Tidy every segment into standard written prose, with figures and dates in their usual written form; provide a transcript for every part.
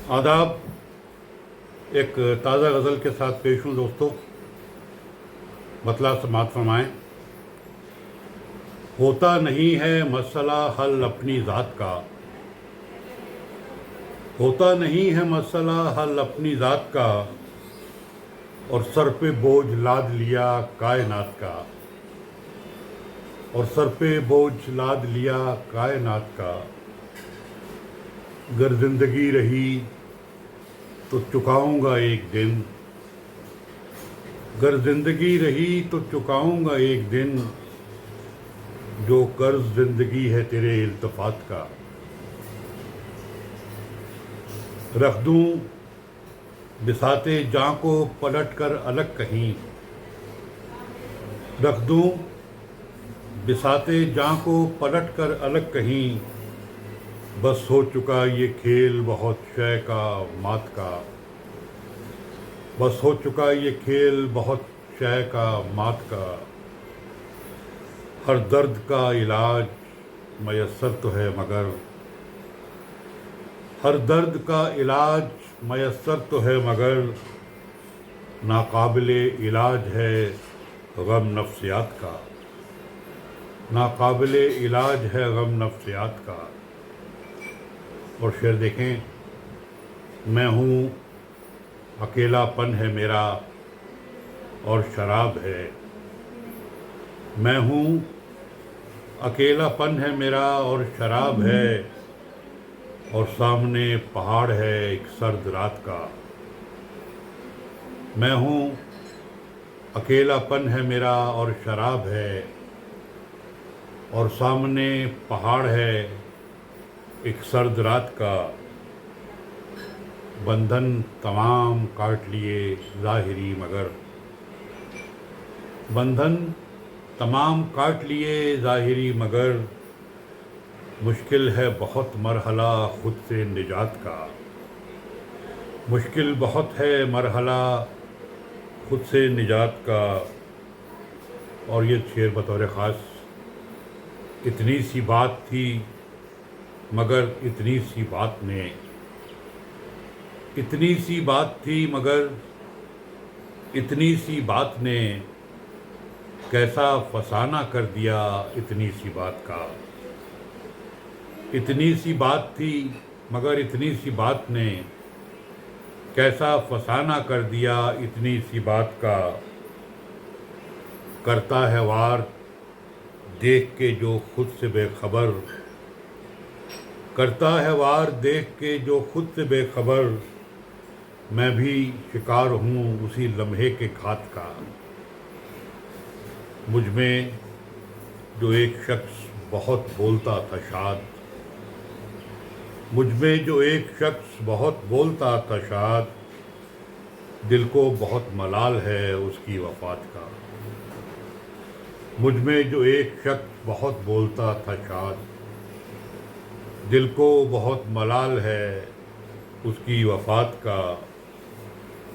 आदाब। एक ताज़ा गज़ल के साथ पेश हूँ दोस्तों, मतला समात फरमाएँ। होता नहीं है मसला हल अपनी ज़ात का, होता नहीं है मसला हल अपनी ज़ात का, और सर पे बोझ लाद लिया कायनात का, और सर पे बोझ लाद लिया कायनात का। गर ज़िंदगी रही तो चुकाऊंगा एक दिन, गर ज़िंदगी रही तो चुकाऊंगा एक दिन, जो कर्ज ज़िंदगी है तेरे इल्तिफ़ात का। रख दूं बिसाते जाँ को पलट कर अलग कहीं, रख दूं बिसाते जाँ को पलट कर अलग कहीं, बस हो चुका ये खेल बहुत शय का मात का, बस हो चुका ये खेल बहुत शय का मात का। हर दर्द का इलाज मयस्सर तो है मगर, हर दर्द का इलाज मयस्सर तो है मगर, नाकाबिले इलाज है गम नफ्सियात का, नाकाबिले इलाज है गम नफ्सियात का। और शेर देखें, मैं हूँ अकेलापन है मेरा और शराब है, मैं हूँ अकेलापन है मेरा और शराब है, और सामने पहाड़ है एक सर्द रात का। मैं हूँ अकेलापन है मेरा और शराब है, और सामने पहाड़ है एक सर्द रात का। बंधन तमाम काट लिए ज़ाहिरी मगर, बंधन तमाम काट लिए ज़ाहिरी मगर, मुश्किल है बहुत मरहला खुद से निजात का, मुश्किल बहुत है मरहला खुद से निजात का। और ये शेर बतौर ख़ास, इतनी सी बात थी मगर इतनी सी बात ने, इतनी सी बात थी मगर इतनी सी बात ने, कैसा फसाना कर दिया इतनी सी बात का। इतनी सी बात थी मगर इतनी सी बात ने, कैसा फसाना कर दिया इतनी सी बात का। करता है वार देख के जो खुद से बेखबर, करता है वार देख के जो खुद से बेखबर, मैं भी शिकार हूँ उसी लम्हे के घात का। मुझ में जो एक शख्स बहुत बोलता था शाद, मुझ में जो एक शख्स बहुत बोलता था शाद, दिल को बहुत मलाल है उसकी वफ़ात का। मुझ में जो एक शख्स बहुत बोलता था शाद, दिल को बहुत मलाल है उसकी वफ़ात का।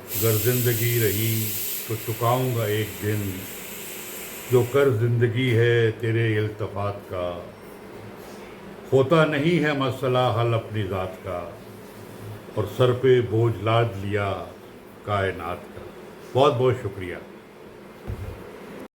अगर ज़िंदगी रही तो चुकाऊंगा एक दिन, जो कर्ज़ ज़िंदगी है तेरे इल्तिफ़ात का। होता नहीं है मसला हल अपनी ज़ात का, और सर पे बोझ लाद लिया कायनात का। बहुत बहुत शुक्रिया।